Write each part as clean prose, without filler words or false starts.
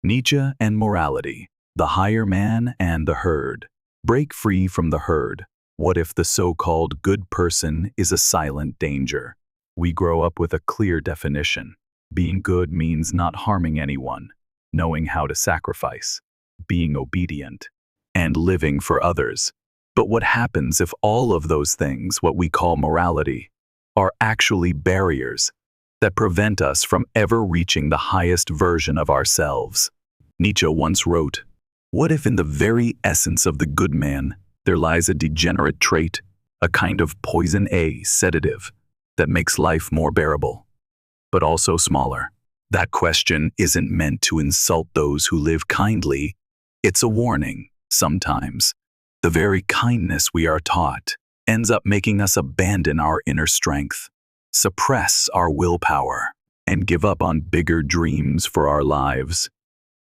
Nietzsche and morality, the higher man and the herd. Break free from the herd. What if the so-called good person is a silent danger? We grow up with a clear definition. Being good means not harming anyone, knowing how to sacrifice, being obedient, and living for others. But what happens if all of those things, what we call morality, are actually barriers that prevent us from ever reaching the highest version of ourselves? Nietzsche once wrote, "What if in the very essence of the good man there lies a degenerate trait, a kind of poison A sedative that makes life more bearable, but also smaller?" That question isn't meant to insult those who live kindly. It's a warning. Sometimes, the very kindness we are taught ends up making us abandon our inner strength, suppress our willpower, and give up on bigger dreams for our lives.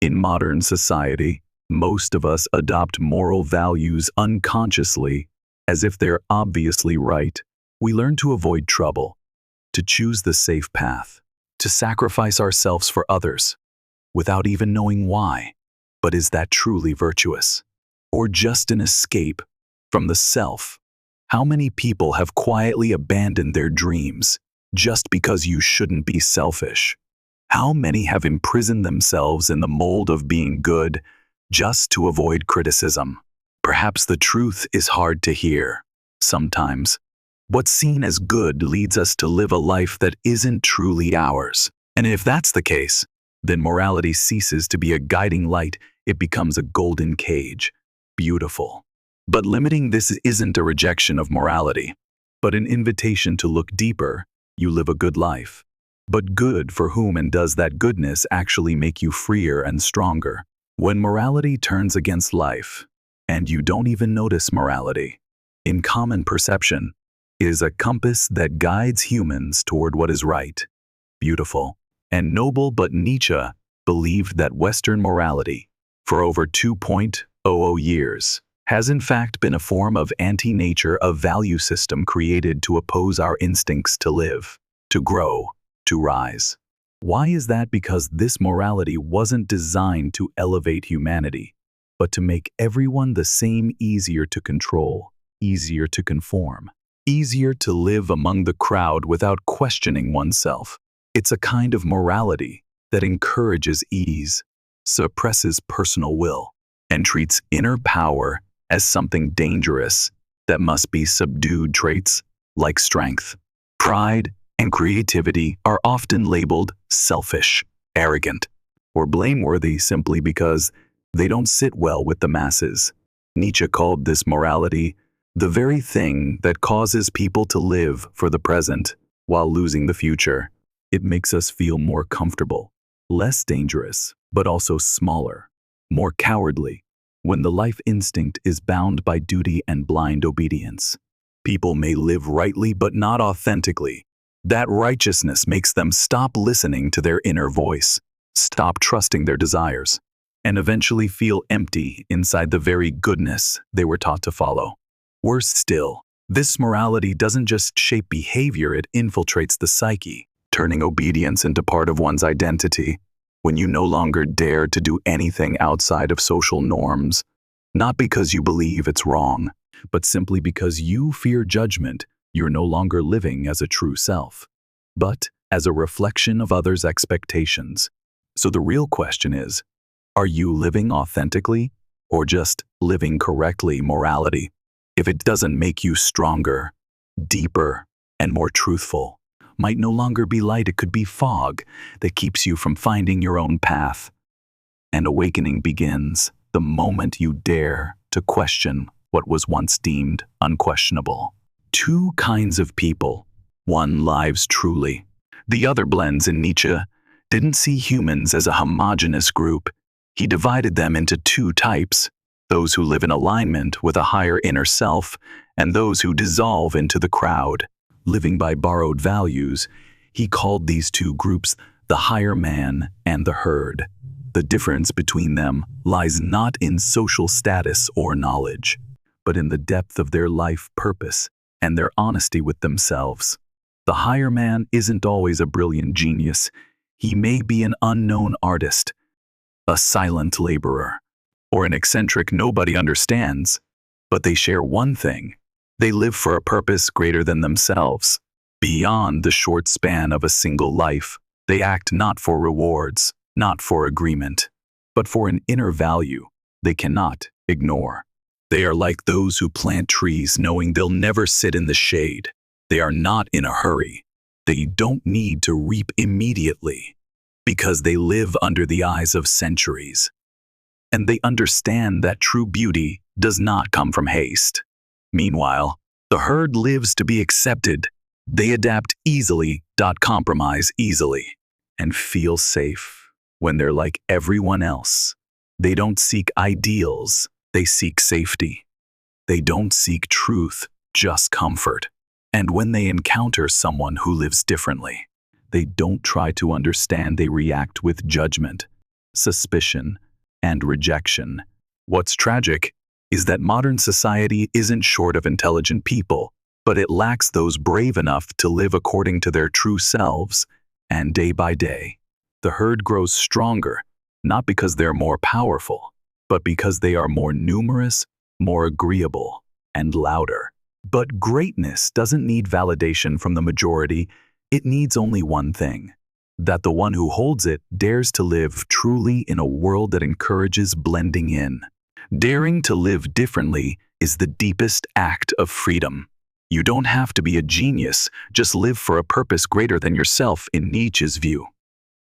In modern society, most of us adopt moral values unconsciously, as if they're obviously right. We learn to avoid trouble, to choose the safe path, to sacrifice ourselves for others, without even knowing why. But is that truly virtuous? Or just an escape from the self? How many people have quietly abandoned their dreams just because you shouldn't be selfish? How many have imprisoned themselves in the mold of being good just to avoid criticism? Perhaps the truth is hard to hear. Sometimes, what's seen as good leads us to live a life that isn't truly ours. And if that's the case, then morality ceases to be a guiding light. It becomes a golden cage. Beautiful. But limiting this isn't a rejection of morality, but an invitation to look deeper. You live a good life. But good for whom, and does that goodness actually make you freer and stronger? When morality turns against life, and you don't even notice morality, in common perception, is a compass that guides humans toward what is right, beautiful, and noble. But Nietzsche believed that Western morality, for over 2,000 years, has in fact been a form of anti-nature, a value system created to oppose our instincts to live, to grow, to rise. Why is that? Because this morality wasn't designed to elevate humanity, but to make everyone the same, easier to control, easier to conform, easier to live among the crowd without questioning oneself. It's a kind of morality that encourages ease, suppresses personal will, and treats inner power as something dangerous that must be subdued. Traits like strength, pride, and creativity are often labeled selfish, arrogant, or blameworthy simply because they don't sit well with the masses. Nietzsche called this morality the very thing that causes people to live for the present while losing the future. It makes us feel more comfortable, less dangerous, but also smaller, more cowardly. When the life instinct is bound by duty and blind obedience, people may live rightly but not authentically. That righteousness makes them stop listening to their inner voice, stop trusting their desires, and eventually feel empty inside the very goodness they were taught to follow. Worse still, this morality doesn't just shape behavior, it infiltrates the psyche, turning obedience into part of one's identity. When you no longer dare to do anything outside of social norms, not because you believe it's wrong, but simply because you fear judgment, you're no longer living as a true self, but as a reflection of others' expectations. So the real question is, are you living authentically or just living correctly? Morality, if it doesn't make you stronger, deeper, and more truthful, might no longer be light. It could be fog that keeps you from finding your own path. And awakening begins the moment you dare to question what was once deemed unquestionable. Two kinds of people. One lives truly. The other blends. In Nietzsche didn't see humans as a homogeneous group. He divided them into two types: those who live in alignment with a higher inner self, and those who dissolve into the crowd, living by borrowed values. He called these two groups the higher man and the herd. The difference between them lies not in social status or knowledge, but in the depth of their life purpose and their honesty with themselves. The higher man isn't always a brilliant genius. He may be an unknown artist, a silent laborer, or an eccentric nobody understands. But they share one thing: they live for a purpose greater than themselves. Beyond the short span of a single life, they act not for rewards, not for agreement, but for an inner value they cannot ignore. They are like those who plant trees knowing they'll never sit in the shade. They are not in a hurry. They don't need to reap immediately, because they live under the eyes of centuries. And they understand that true beauty does not come from haste. Meanwhile, the herd lives to be accepted. They adapt easily, compromise easily, and feel safe when they're like everyone else. They don't seek ideals, they seek safety. They don't seek truth, just comfort. And when they encounter someone who lives differently, they don't try to understand, they react with judgment, suspicion, and rejection. What's tragic is that modern society isn't short of intelligent people, but it lacks those brave enough to live according to their true selves. And day by day, the herd grows stronger, not because they're more powerful, but because they are more numerous, more agreeable, and louder. But greatness doesn't need validation from the majority. It needs only one thing: that the one who holds it dares to live truly in a world that encourages blending in. Daring to live differently is the deepest act of freedom. You don't have to be a genius, just live for a purpose greater than yourself in Nietzsche's view.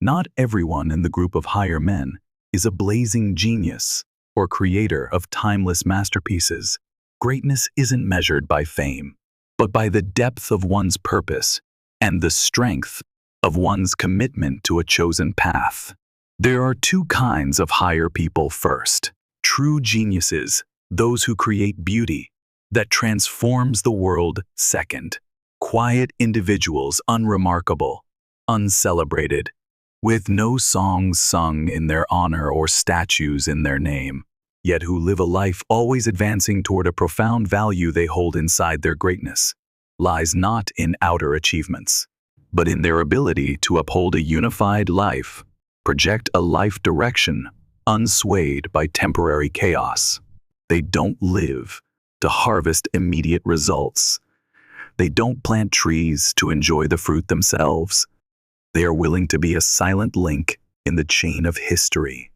Not everyone in the group of higher men is a blazing genius or creator of timeless masterpieces. Greatness isn't measured by fame, but by the depth of one's purpose and the strength of one's commitment to a chosen path. There are two kinds of higher people. First, true geniuses, those who create beauty that transforms the world. Second, quiet individuals, unremarkable, uncelebrated, with no songs sung in their honor or statues in their name, yet who live a life always advancing toward a profound value. They hold inside their greatness lies not in outer achievements, but in their ability to uphold a unified life, project a life direction unswayed by temporary chaos. They don't live to harvest immediate results. They don't plant trees to enjoy the fruit themselves. They are willing to be a silent link in the chain of history,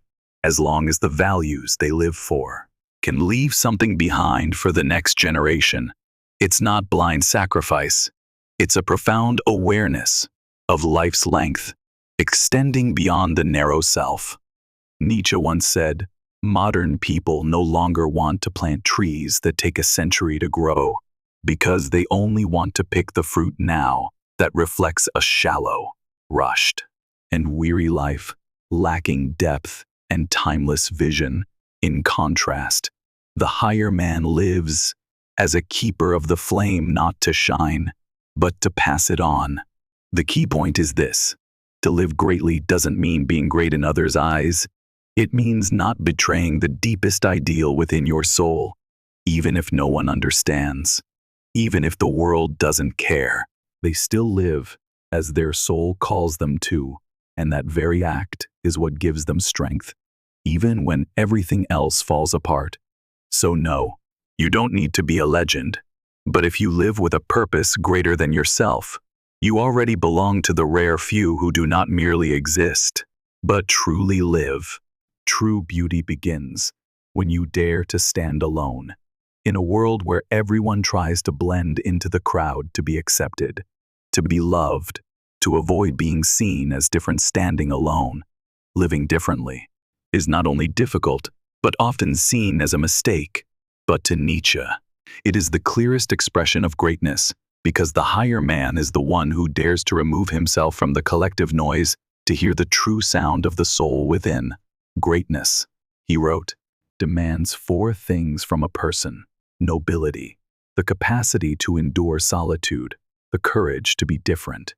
as long as the values they live for can leave something behind for the next generation. It's not blind sacrifice. It's a profound awareness of life's length, extending beyond the narrow self. Nietzsche once said, "Modern people no longer want to plant trees that take a century to grow, because they only want to pick the fruit now that reflects a shallow, rushed, and weary life, lacking depth and timeless vision." In contrast, the higher man lives as a keeper of the flame, not to shine, but to pass it on. The key point is this: to live greatly doesn't mean being great in others' eyes. It means not betraying the deepest ideal within your soul, even if no one understands, even if the world doesn't care. They still live as their soul calls them to, and that very act is what gives them strength, even when everything else falls apart. So no, you don't need to be a legend, but if you live with a purpose greater than yourself, you already belong to the rare few who do not merely exist, but truly live. True beauty begins when you dare to stand alone, in a world where everyone tries to blend into the crowd to be accepted, to be loved, to avoid being seen as different. Standing alone, living differently, is not only difficult, but often seen as a mistake. But to Nietzsche, it is the clearest expression of greatness, because the higher man is the one who dares to remove himself from the collective noise to hear the true sound of the soul within. Greatness, he wrote, demands 4 things from a person: nobility, the capacity to endure solitude, the courage to be different,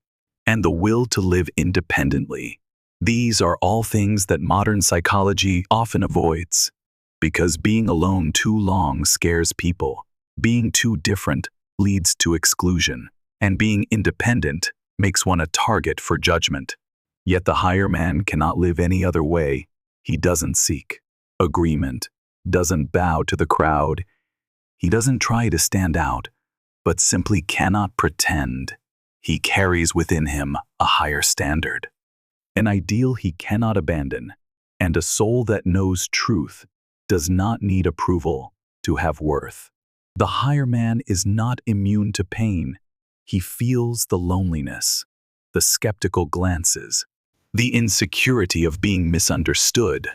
and the will to live independently. These are all things that modern psychology often avoids, because being alone too long scares people, being too different leads to exclusion, and being independent makes one a target for judgment. Yet the higher man cannot live any other way. He doesn't seek agreement, doesn't bow to the crowd. He doesn't try to stand out, but simply cannot pretend. He carries within him a higher standard, an ideal he cannot abandon, and a soul that knows truth does not need approval to have worth. The higher man is not immune to pain. He feels the loneliness, the skeptical glances, the insecurity of being misunderstood.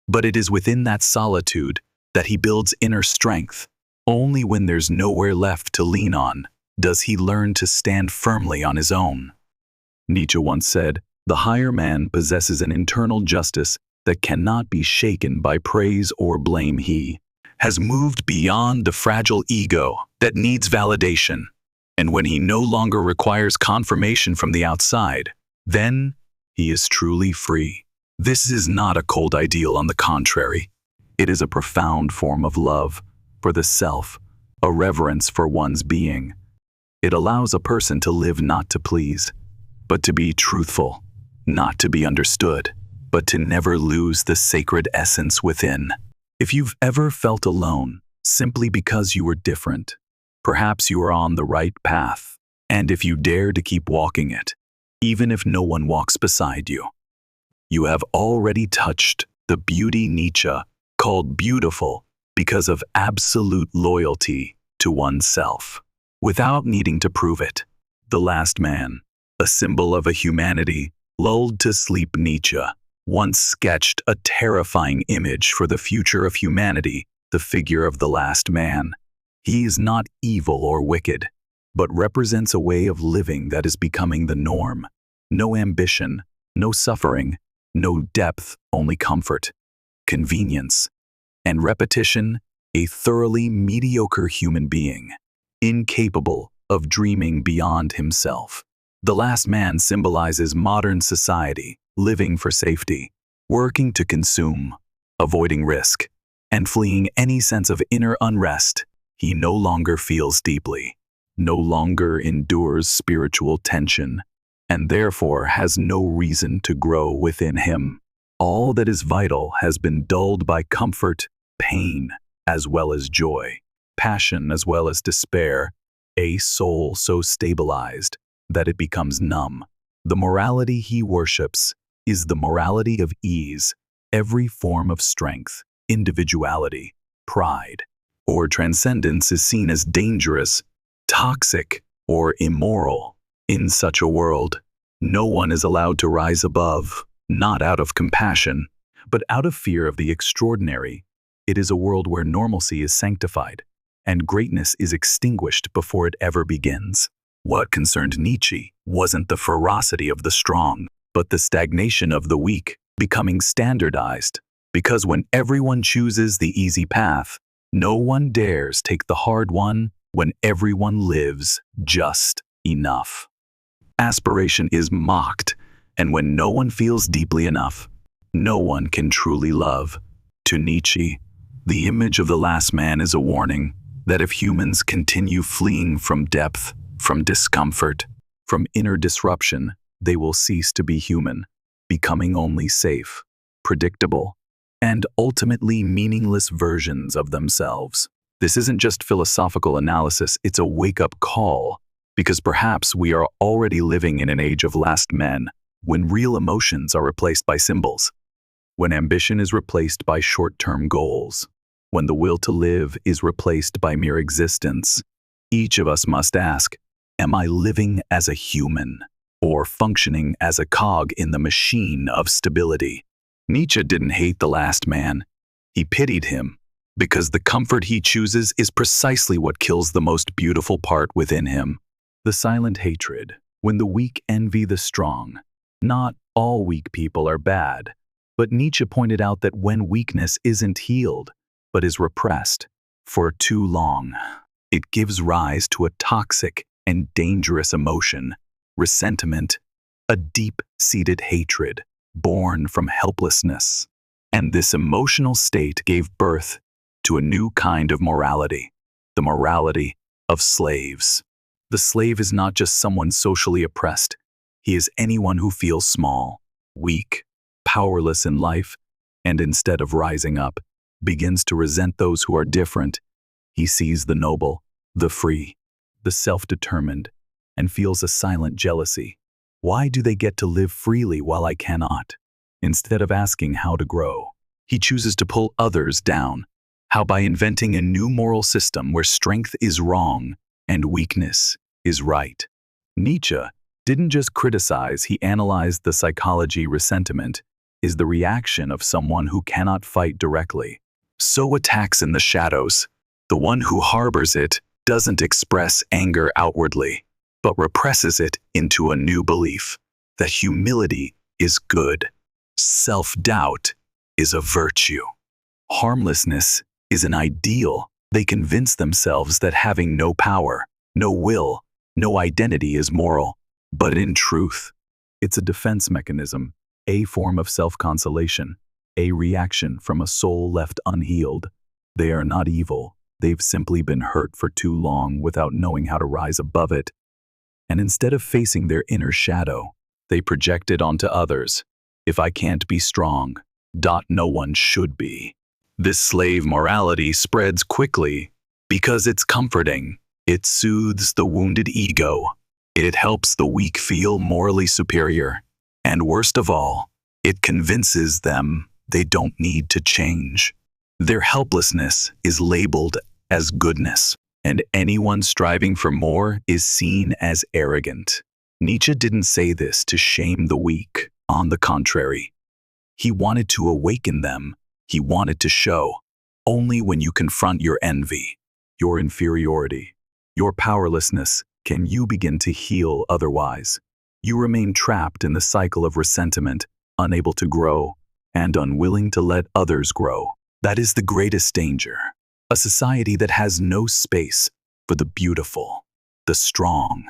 But it is within that solitude that he builds inner strength. Only when there's nowhere left to lean on does he learn to stand firmly on his own. Nietzsche once said, "The higher man possesses an internal justice that cannot be shaken by praise or blame. He has moved beyond the fragile ego that needs validation. And when he no longer requires confirmation from the outside, then he is truly free." This is not a cold ideal, on the contrary. It is a profound form of love for the self, a reverence for one's being. It allows a person to live not to please, but to be truthful, not to be understood, but to never lose the sacred essence within. If you've ever felt alone simply because you were different, perhaps you are on the right path. And if you dare to keep walking it, even if no one walks beside you, you have already touched the beauty Nietzsche called beautiful because of absolute loyalty to oneself, without needing to prove it. The last man, a symbol of a humanity lulled to sleep. Nietzsche once sketched a terrifying image for the future of humanity, the figure of the last man. He is not evil or wicked, but represents a way of living that is becoming the norm. No ambition, no suffering, no depth, only comfort, convenience, and repetition. A thoroughly mediocre human being, incapable of dreaming beyond himself. The last man symbolizes modern society, living for safety, working to consume, avoiding risk, and fleeing any sense of inner unrest. He no longer feels deeply, no longer endures spiritual tension, and therefore has no reason to grow within him. All that is vital has been dulled by comfort, pain, as well as joy, passion as well as despair, a soul so stabilized that it becomes numb. The morality he worships is the morality of ease. Every form of strength, individuality, pride, or transcendence is seen as dangerous, toxic, or immoral. In such a world, no one is allowed to rise above, not out of compassion, but out of fear of the extraordinary. It is a world where normalcy is sanctified, and greatness is extinguished before it ever begins. What concerned Nietzsche wasn't the ferocity of the strong, but the stagnation of the weak, becoming standardized. Because when everyone chooses the easy path, no one dares take the hard one. When everyone lives just enough, aspiration is mocked, and when no one feels deeply enough, no one can truly love. To Nietzsche, the image of the last man is a warning that if humans continue fleeing from depth, from discomfort, from inner disruption, they will cease to be human, becoming only safe, predictable, and ultimately meaningless versions of themselves. This isn't just philosophical analysis, it's a wake-up call, because perhaps we are already living in an age of last men, when real emotions are replaced by symbols, when ambition is replaced by short-term goals, when the will to live is replaced by mere existence. Each of us must ask, am I living as a human, or functioning as a cog in the machine of stability? Nietzsche didn't hate the last man, he pitied him, because the comfort he chooses is precisely what kills the most beautiful part within him. The silent hatred, when the weak envy the strong. Not all weak people are bad, but Nietzsche pointed out that when weakness isn't healed, but is repressed for too long, it gives rise to a toxic and dangerous emotion, resentment, a deep-seated hatred born from helplessness. And this emotional state gave birth to a new kind of morality, the morality of slaves. The slave is not just someone socially oppressed. He is anyone who feels small, weak, powerless in life, and instead of rising up, begins to resent those who are different. He sees the noble, the free, the self-determined, and feels a silent jealousy. Why do they get to live freely while I cannot? Instead of asking how to grow, he chooses to pull others down. How by inventing a new moral system where strength is wrong and weakness is right. Nietzsche didn't just criticize, he analyzed the psychology. Resentment is the reaction of someone who cannot fight directly, so attacks in the shadows. The one who harbors it doesn't express anger outwardly, but represses it into a new belief that humility is good, self-doubt is a virtue, harmlessness is an ideal. They convince themselves that having no power, no will, no identity is moral. But in truth, it's a defense mechanism, a form of self-consolation, a reaction from a soul left unhealed. They are not evil. They've simply been hurt for too long without knowing how to rise above it. And instead of facing their inner shadow, they project it onto others. If I can't be strong, no one should be. This slave morality spreads quickly because it's comforting. It soothes the wounded ego. It helps the weak feel morally superior. And worst of all, it convinces them they don't need to change. Their helplessness is labeled as goodness, and anyone striving for more is seen as arrogant. Nietzsche didn't say this to shame the weak. On the contrary, he wanted to awaken them. He wanted to show, only when you confront your envy, your inferiority, your powerlessness, can you begin to heal. Otherwise, you remain trapped in the cycle of resentment, unable to grow, and unwilling to let others grow. That is the greatest danger. A society that has no space for the beautiful, the strong,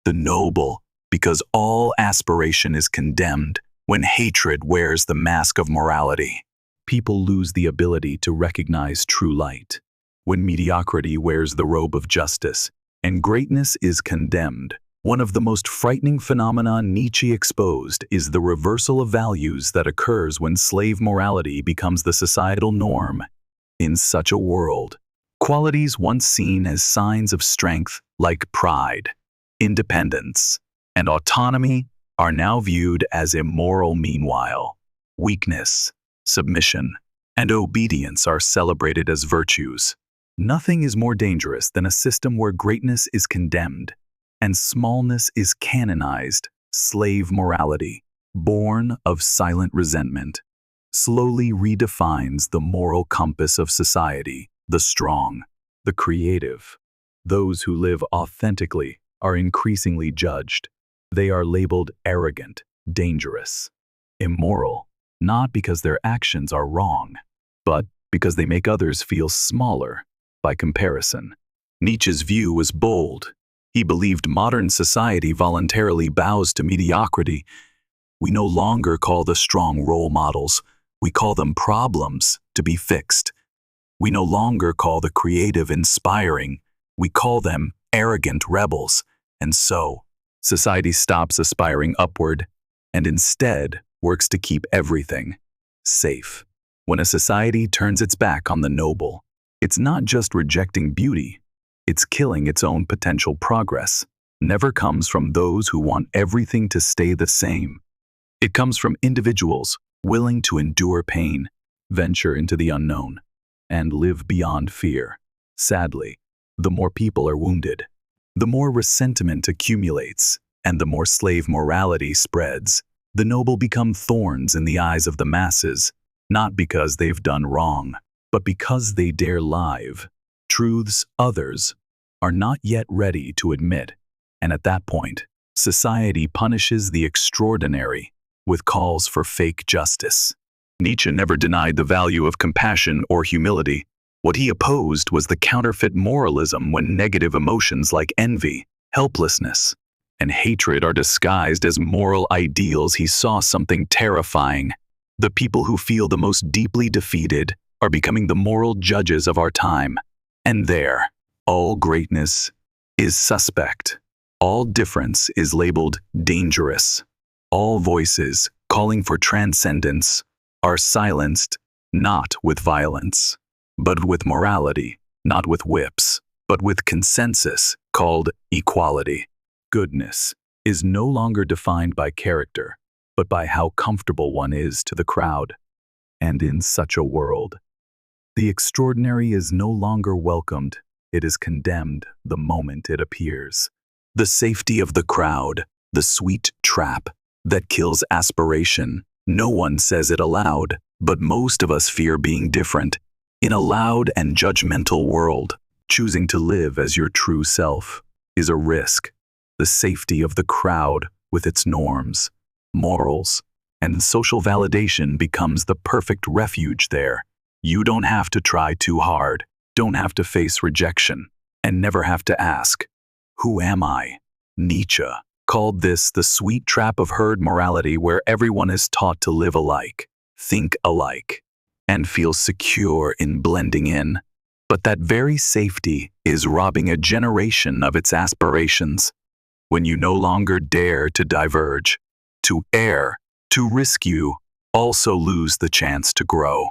the noble, because all aspiration is condemned when hatred wears the mask of morality. People lose the ability to recognize true light. When mediocrity wears the robe of justice, and greatness is condemned, one of the most frightening phenomena Nietzsche exposed is the reversal of values that occurs when slave morality becomes the societal norm. In such a world, qualities once seen as signs of strength like pride, independence, and autonomy are now viewed as immoral. Meanwhile, weakness, submission, and obedience are celebrated as virtues. Nothing is more dangerous than a system where greatness is condemned and smallness is canonized. Slave morality, born of silent resentment, slowly redefines the moral compass of society. The strong, the creative, those who live authentically are increasingly judged. They are labeled arrogant, dangerous, immoral, not because their actions are wrong, but because they make others feel smaller by comparison. Nietzsche's view was bold. He believed modern society voluntarily bows to mediocrity. We no longer call the strong role models. We call them problems to be fixed. We no longer call the creative inspiring. We call them arrogant rebels. And so, society stops aspiring upward and instead works to keep everything safe. When a society turns its back on the noble, it's not just rejecting beauty, it's killing its own potential. Progress never comes from those who want everything to stay the same. It comes from individuals willing to endure pain, venture into the unknown, and live beyond fear. Sadly, the more people are wounded, the more resentment accumulates, and the more slave morality spreads. The noble become thorns in the eyes of the masses, not because they've done wrong, but because they dare live truths others are not yet ready to admit. And at that point, society punishes the extraordinary with calls for fake justice. Nietzsche never denied the value of compassion or humility. What he opposed was the counterfeit moralism when negative emotions like envy, helplessness, and hatred are disguised as moral ideals. He saw something terrifying. The people who feel the most deeply defeated are becoming the moral judges of our time. And there, all greatness is suspect. All difference is labeled dangerous. All voices calling for transcendence are silenced not with violence, but with morality, not with whips, but with consensus called equality. Goodness is no longer defined by character, but by how comfortable one is to the crowd. And in such a world, the extraordinary is no longer welcomed, it is condemned the moment it appears. The safety of the crowd, the sweet trap that kills aspiration. No one says it aloud, but most of us fear being different. In a loud and judgmental world, choosing to live as your true self is a risk. The safety of the crowd with its norms, morals, and social validation becomes the perfect refuge there. You don't have to try too hard, don't have to face rejection, and never have to ask, "Who am I?" Nietzsche called this the sweet trap of herd morality, where everyone is taught to live alike, think alike, and feel secure in blending in. But that very safety is robbing a generation of its aspirations. When you no longer dare to diverge, to err, to risk, you also lose the chance to grow.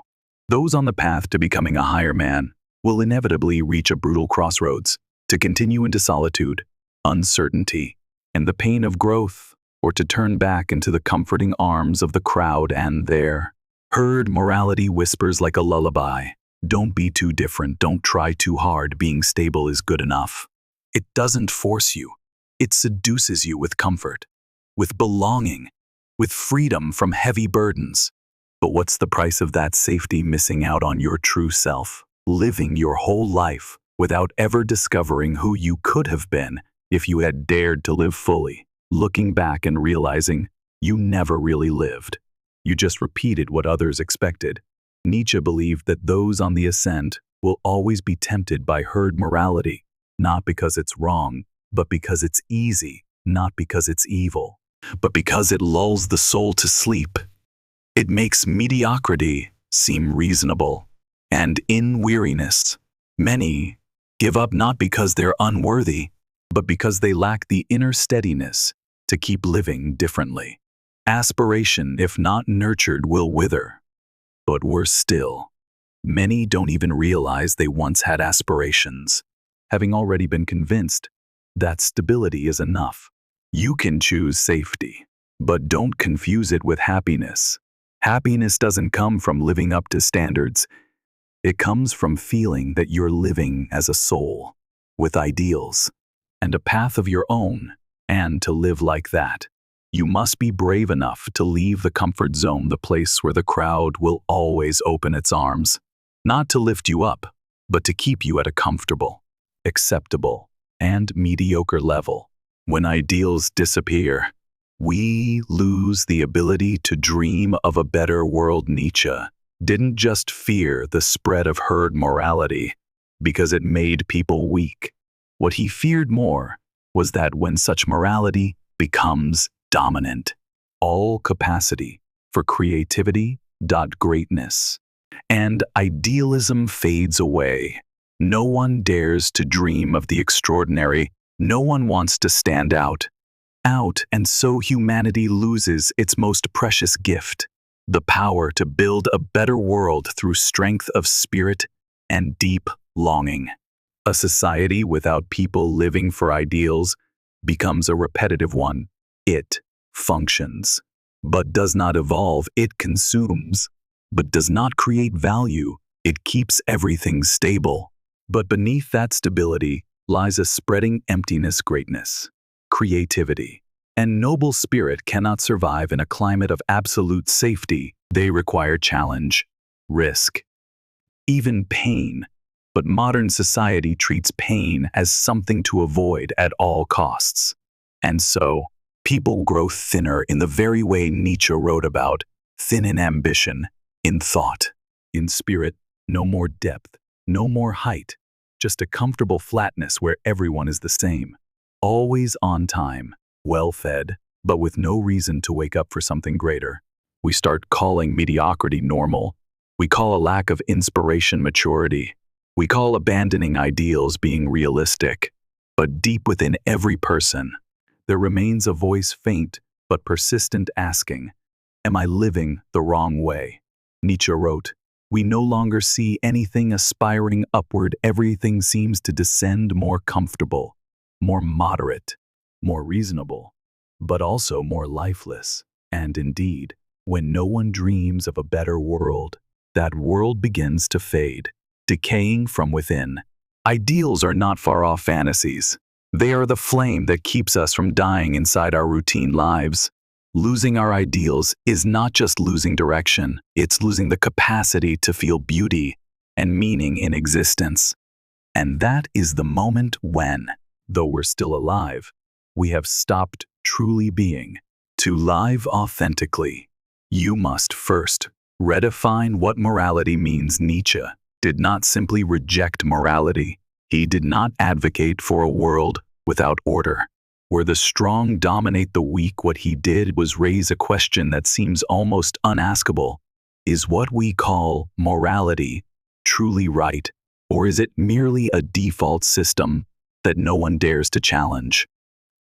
Those on the path to becoming a higher man will inevitably reach a brutal crossroads, to continue into solitude, uncertainty, and the pain of growth, or to turn back into the comforting arms of the crowd and their herd morality whispers like a lullaby. Don't be too different, don't try too hard, being stable is good enough. It doesn't force you. It seduces you with comfort, with belonging, with freedom from heavy burdens. But what's the price of that safety? Missing out on your true self, living your whole life without ever discovering who you could have been if you had dared to live fully, looking back and realizing you never really lived. You just repeated what others expected. Nietzsche believed that those on the ascent will always be tempted by herd morality, not because it's wrong, but because it's easy, not because it's evil, but because it lulls the soul to sleep. It makes mediocrity seem reasonable, and in weariness, many give up not because they're unworthy, but because they lack the inner steadiness to keep living differently. Aspiration, if not nurtured, will wither. But worse still, many don't even realize they once had aspirations, having already been convinced that stability is enough. You can choose safety, but don't confuse it with happiness. Happiness doesn't come from living up to standards. It comes from feeling that you're living as a soul, with ideals, and a path of your own. And to live like that, you must be brave enough to leave the comfort zone, the place where the crowd will always open its arms, not to lift you up, but to keep you at a comfortable, acceptable, and mediocre level. When ideals disappear, we lose the ability to dream of a better world. Nietzsche didn't just fear the spread of herd morality because it made people weak. What he feared more was that when such morality becomes dominant, all capacity for creativity, greatness, and idealism fades away. No one dares to dream of the extraordinary. No one wants to stand out, and so humanity loses its most precious gift, the power to build a better world through strength of spirit and deep longing. A society without people living for ideals becomes a repetitive one. It functions, but does not evolve. It consumes, but does not create value. It keeps everything stable. But beneath that stability lies a spreading emptiness. Greatness, creativity, and noble spirit cannot survive in a climate of absolute safety. They require challenge, risk, even pain. But modern society treats pain as something to avoid at all costs. And so, people grow thinner in the very way Nietzsche wrote about, thin in ambition, in thought, in spirit. No more depth, no more height, just a comfortable flatness where everyone is the same. Always on time, well-fed, but with no reason to wake up for something greater. We start calling mediocrity normal. We call a lack of inspiration maturity. We call abandoning ideals being realistic. But deep within every person, there remains a voice, faint but persistent, asking, "Am I living the wrong way?" Nietzsche wrote, "We no longer see anything aspiring upward. Everything seems to descend more comfortable, more moderate, more reasonable, but also more lifeless. And indeed, when no one dreams of a better world, that world begins to fade, decaying from within. Ideals are not far-off fantasies. They are the flame that keeps us from dying inside our routine lives. Losing our ideals is not just losing direction, it's losing the capacity to feel beauty and meaning in existence. And that is the moment when, though we're still alive, we have stopped truly being. To live authentically, you must first redefine what morality means. Nietzsche did not simply reject morality. He did not advocate for a world without order, where the strong dominate the weak. What he did was raise a question that seems almost unaskable. Is what we call morality truly right, or is it merely a default system that no one dares to challenge?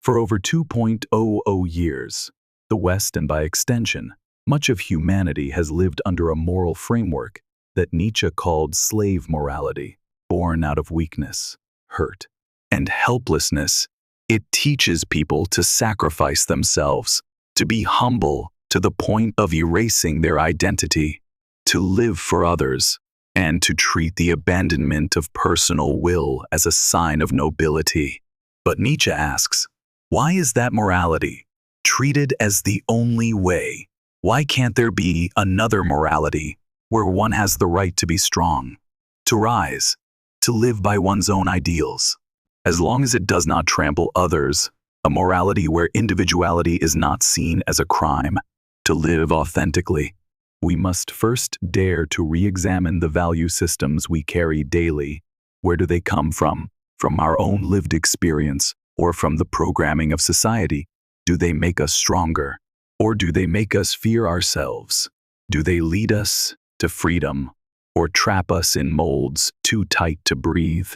For over 2.00 years, the West, and by extension, much of humanity, has lived under a moral framework that Nietzsche called slave morality, born out of weakness, hurt, and helplessness. It teaches people to sacrifice themselves, to be humble to the point of erasing their identity, to live for others, and to treat the abandonment of personal will as a sign of nobility. But Nietzsche asks, why is that morality treated as the only way? Why can't there be another morality where one has the right to be strong, to rise, to live by one's own ideals, as long as it does not trample others, a morality where individuality is not seen as a crime? To live authentically, we must first dare to re-examine the value systems we carry daily. Where do they come from? From our own lived experience, or from the programming of society? Do they make us stronger, or do they make us fear ourselves? Do they lead us to freedom, or trap us in molds too tight to breathe?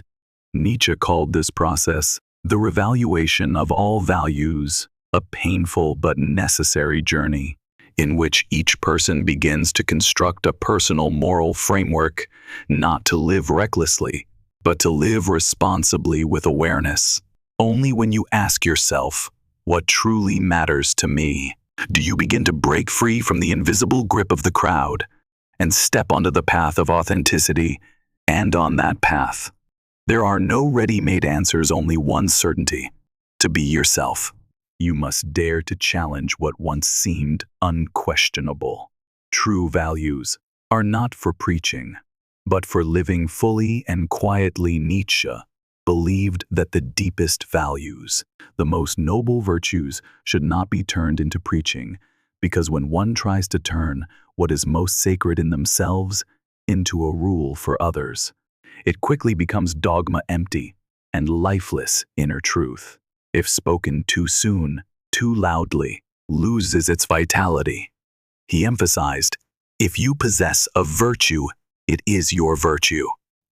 Nietzsche called this process the revaluation of all values, a painful but necessary journey, in which each person begins to construct a personal moral framework, not to live recklessly, but to live responsibly with awareness. Only when you ask yourself, what truly matters to me, do you begin to break free from the invisible grip of the crowd and step onto the path of authenticity. And on that path, there are no ready-made answers, only one certainty: to be yourself. You must dare to challenge what once seemed unquestionable. True values are not for preaching, but for living fully and quietly. Nietzsche believed that the deepest values, the most noble virtues, should not be turned into preaching, because when one tries to turn what is most sacred in themselves into a rule for others, it quickly becomes dogma, empty and lifeless inner truth. If spoken too soon, too loudly, loses its vitality. He emphasized, if you possess a virtue, it is your virtue,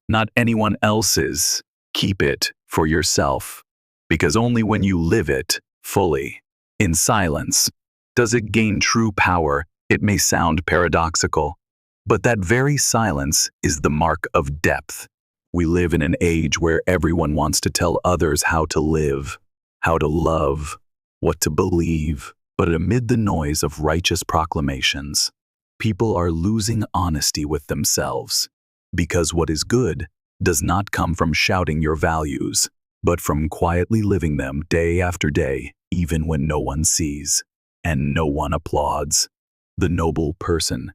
not anyone else's. Keep it for yourself, because only when you live it fully, in silence, does it gain true power. It may sound paradoxical, but that very silence is the mark of depth. We live in an age where everyone wants to tell others how to live, how to love, what to believe. But amid the noise of righteous proclamations, people are losing honesty with themselves, because what is good does not come from shouting your values, but from quietly living them day after day, even when no one sees and no one applauds. The noble person,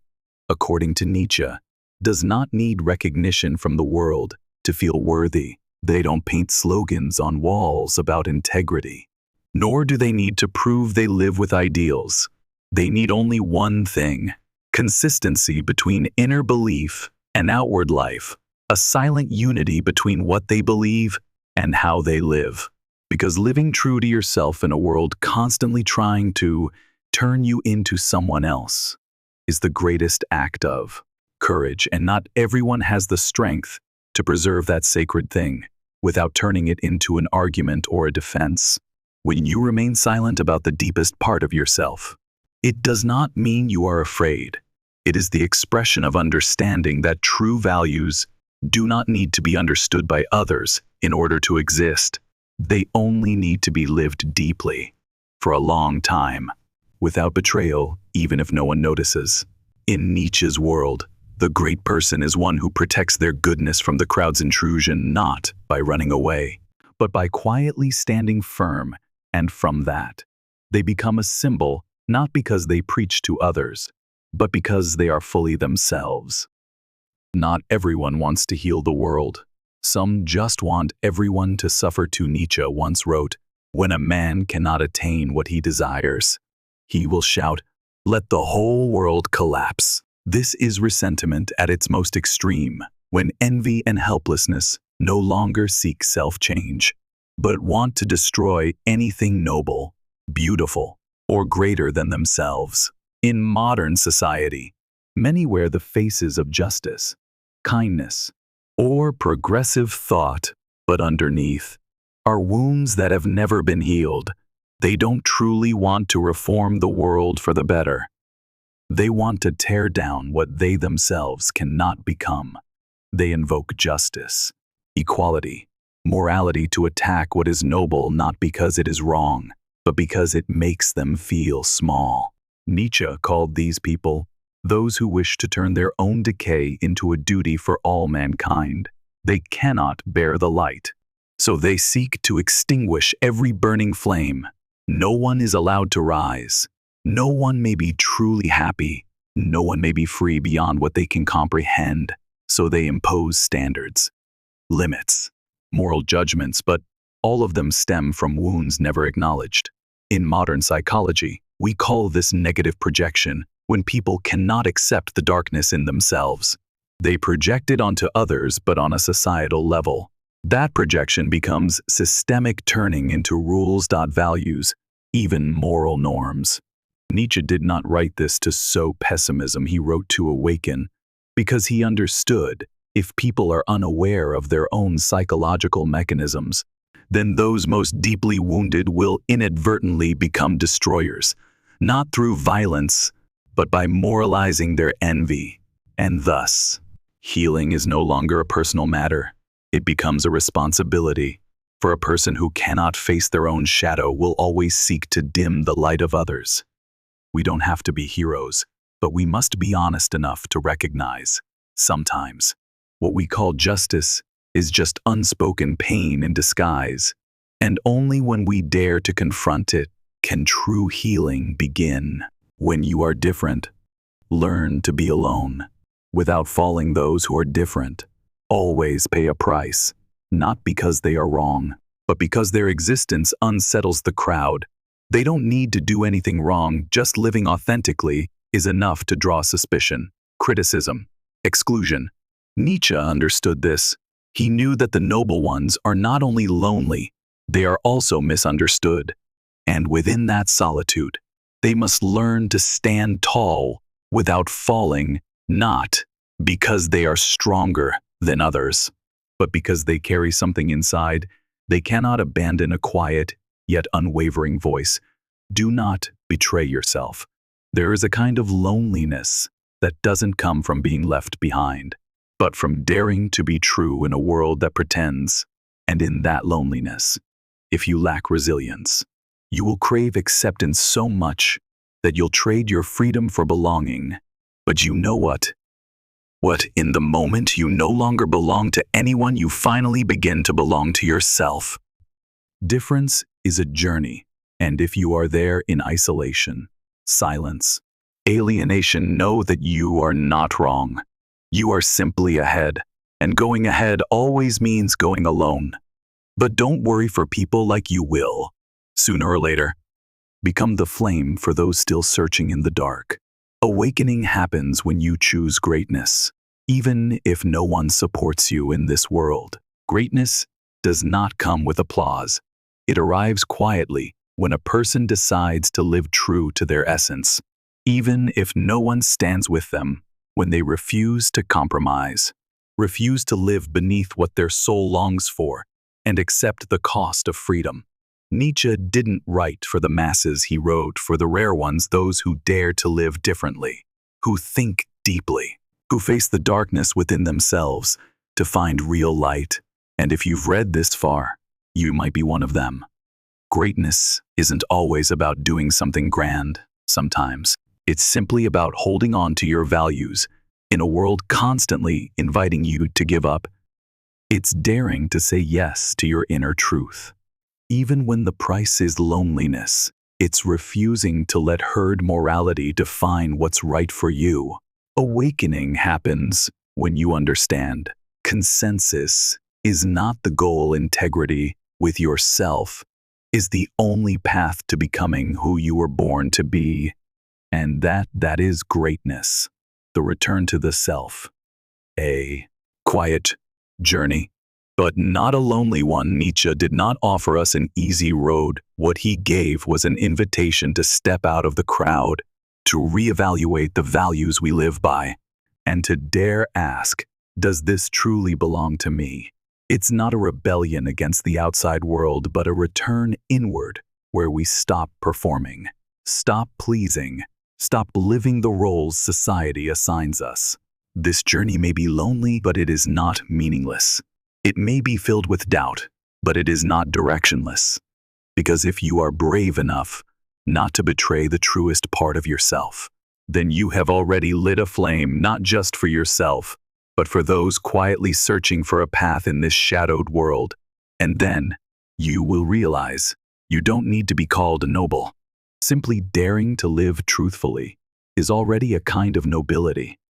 according to Nietzsche, does not need recognition from the world to feel worthy. They don't paint slogans on walls about integrity, nor do they need to prove they live with ideals. They need only one thing: consistency between inner belief and outward life, a silent unity between what they believe and how they live. Because living true to yourself in a world constantly trying to turn you into someone else is the greatest act of courage, and not everyone has the strength to preserve that sacred thing without turning it into an argument or a defense. When you remain silent about the deepest part of yourself, it does not mean you are afraid. It is the expression of understanding that true values do not need to be understood by others in order to exist. They only need to be lived deeply, for a long time, without betrayal, even if no one notices. In Nietzsche's world, the great person is one who protects their goodness from the crowd's intrusion not by running away, but by quietly standing firm, and from that, they become a symbol not because they preach to others, but because they are fully themselves. Not everyone wants to heal the world. Some just want everyone to suffer too. Nietzsche once wrote, "When a man cannot attain what he desires, he will shout, 'Let the whole world collapse.'" This is resentment at its most extreme, when envy and helplessness no longer seek self-change, but want to destroy anything noble, beautiful, or greater than themselves. In modern society, many wear the faces of justice, kindness, or progressive thought, but underneath are wounds that have never been healed. They don't truly want to reform the world for the better. They want to tear down what they themselves cannot become. They invoke justice, equality, morality to attack what is noble not because it is wrong, but because it makes them feel small. Nietzsche called these people those who wish to turn their own decay into a duty for all mankind. They cannot bear the light, so they seek to extinguish every burning flame. No one is allowed to rise. No one may be truly happy. No one may be free beyond what they can comprehend, so they impose standards, limits, moral judgments, but all of them stem from wounds never acknowledged. In modern psychology, we call this negative projection when people cannot accept the darkness in themselves. They project it onto others, but on a societal level. That projection becomes systemic, turning into rules, values, even moral norms. Nietzsche did not write this to sow pessimism. He wrote to awaken, because he understood if people are unaware of their own psychological mechanisms, then those most deeply wounded will inadvertently become destroyers, not through violence, but by moralizing their envy. And thus, healing is no longer a personal matter. It becomes a responsibility. For a person who cannot face their own shadow will always seek to dim the light of others. We don't have to be heroes, but we must be honest enough to recognize, sometimes, what we call justice is just unspoken pain in disguise. And only when we dare to confront it can true healing begin. When you are different, learn to be alone. Without falling, those who are different always pay a price, not because they are wrong, but because their existence unsettles the crowd. They don't need to do anything wrong. Just living authentically is enough to draw suspicion, criticism, exclusion. Nietzsche understood this. He knew that the noble ones are not only lonely, they are also misunderstood. And within that solitude, they must learn to stand tall without falling, not because they are stronger than others, but because they carry something inside. They cannot abandon a quiet, yet unwavering voice. Do not betray yourself. There is a kind of loneliness that doesn't come from being left behind, but from daring to be true in a world that pretends. And in that loneliness, if you lack resilience, you will crave acceptance so much that you'll trade your freedom for belonging. But you know what? In the moment you no longer belong to anyone, you finally begin to belong to yourself. Difference is a journey, and if you are there in isolation, silence, alienation, know that you are not wrong. You are simply ahead, and going ahead always means going alone. But don't worry, for people like you will, sooner or later, become the flame for those still searching in the dark. Awakening happens when you choose greatness, even if no one supports you in this world. Greatness does not come with applause. It arrives quietly when a person decides to live true to their essence, even if no one stands with them, when they refuse to compromise, refuse to live beneath what their soul longs for, and accept the cost of freedom. Nietzsche didn't write for the masses, he wrote for the rare ones, those who dare to live differently, who think deeply, who face the darkness within themselves to find real light. And if you've read this far, you might be one of them. Greatness isn't always about doing something grand. Sometimes it's simply about holding on to your values in a world constantly inviting you to give up. It's daring to say yes to your inner truth. Even when the price is loneliness, it's refusing to let herd morality define what's right for you. Awakening happens when you understand consensus is not the goal. Integrity with yourself is the only path to becoming who you were born to be. And that is greatness. The return to the self. A quiet journey, but not a lonely one. Nietzsche did not offer us an easy road. What he gave was an invitation to step out of the crowd, to reevaluate the values we live by, and to dare ask, does this truly belong to me? It's not a rebellion against the outside world, but a return inward, where we stop performing, stop pleasing, stop living the roles society assigns us. This journey may be lonely, but it is not meaningless. It may be filled with doubt, but it is not directionless. Because if you are brave enough not to betray the truest part of yourself, then you have already lit a flame not just for yourself, but for those quietly searching for a path in this shadowed world. And then you will realize you don't need to be called a noble. Simply daring to live truthfully is already a kind of nobility.